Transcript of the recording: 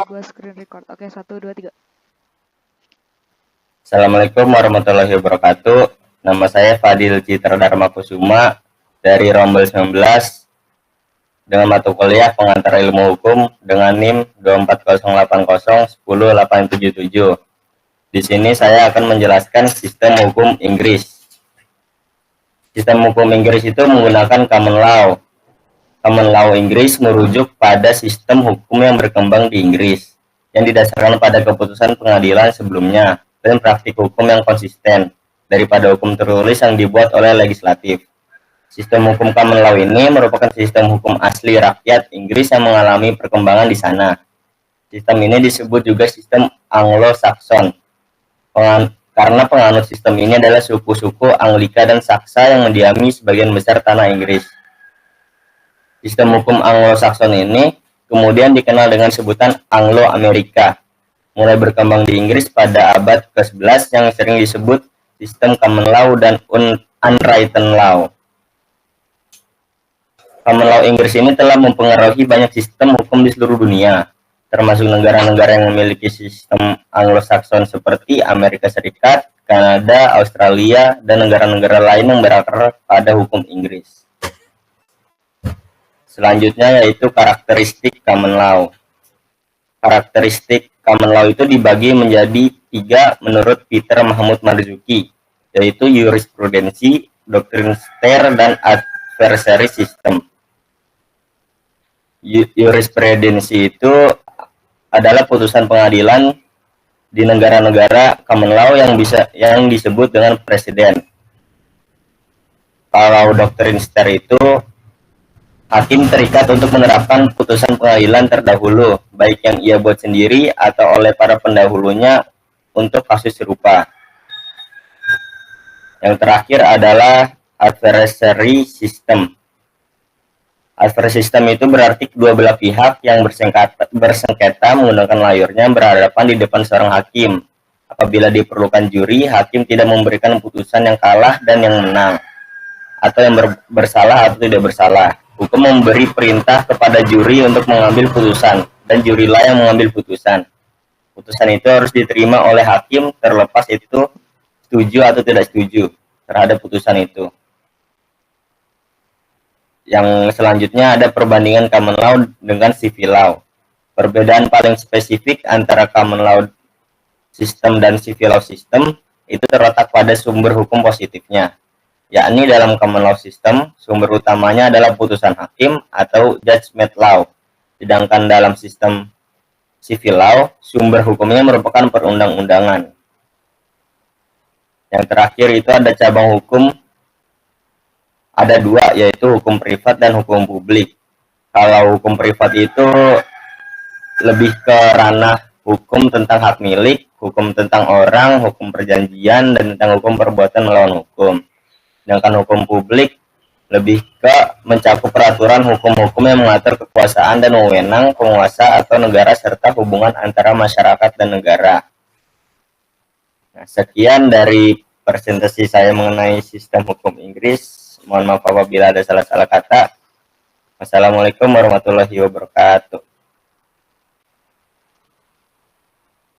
Gue screen record. Oke, 1, 2, 3. Assalamualaikum warahmatullahi wabarakatuh. Nama saya Fadil Citra Dharma Kusuma dari Rombel 19 dengan mata kuliah pengantar ilmu hukum dengan NIM 24080100877. Di sini saya akan menjelaskan sistem hukum Inggris. Sistem hukum Inggris itu menggunakan common law. Common law Inggris merujuk pada sistem hukum yang berkembang di Inggris, yang didasarkan pada keputusan pengadilan sebelumnya dan praktik hukum yang konsisten daripada hukum tertulis yang dibuat oleh legislatif. Sistem hukum common law ini merupakan sistem hukum asli rakyat Inggris yang mengalami perkembangan di sana. Sistem ini disebut juga sistem Anglo-Saxon, karena penganut sistem ini adalah suku-suku Anglika dan Saksa yang mendiami sebagian besar tanah Inggris. Sistem hukum Anglo-Saxon ini kemudian dikenal dengan sebutan Anglo-Amerika, mulai berkembang di Inggris pada abad ke-11 yang sering disebut sistem common law dan unwritten law. Common law Inggris ini telah mempengaruhi banyak sistem hukum di seluruh dunia, termasuk negara-negara yang memiliki sistem Anglo-Saxon seperti Amerika Serikat, Kanada, Australia, dan negara-negara lain yang berakar pada hukum Inggris. Selanjutnya yaitu karakteristik common law. Karakteristik common law itu dibagi menjadi 3 menurut Peter Mahmud Marzuki, yaitu jurisprudensi, doktrin stare, dan adversary system. Jurisprudensi itu adalah putusan pengadilan di negara-negara common law yang disebut dengan presiden. Kalau doktrin stare itu hakim terikat untuk menerapkan putusan pengadilan terdahulu, baik yang ia buat sendiri atau oleh para pendahulunya untuk kasus serupa. Yang terakhir adalah adversary system. Adversary system itu berarti kedua belah pihak yang bersengketa menggunakan lawyernya berhadapan di depan seorang hakim. Apabila diperlukan juri, hakim tidak memberikan putusan yang kalah dan yang menang, atau yang bersalah atau tidak bersalah. Hukum memberi perintah kepada juri untuk mengambil putusan, dan jurilah yang mengambil putusan. Putusan itu harus diterima oleh hakim terlepas itu setuju atau tidak setuju terhadap putusan itu. Yang selanjutnya ada perbandingan common law dengan civil law. Perbedaan paling spesifik antara common law system dan civil law system itu terletak pada sumber hukum positifnya, yakni dalam common law system, sumber utamanya adalah putusan hakim atau judgment law. Sedangkan dalam sistem civil law, sumber hukumnya merupakan perundang-undangan. Yang terakhir itu ada cabang hukum, ada 2, yaitu hukum privat dan hukum publik. Kalau hukum privat itu lebih ke ranah hukum tentang hak milik, hukum tentang orang, hukum perjanjian, dan tentang hukum perbuatan melawan hukum. Sedangkan hukum publik lebih ke mencakup peraturan hukum-hukum yang mengatur kekuasaan dan wewenang penguasa atau negara serta hubungan antara masyarakat dan negara. Nah, sekian dari presentasi saya mengenai sistem hukum Inggris. Mohon maaf apabila ada salah-salah kata. Wassalamualaikum warahmatullahi wabarakatuh.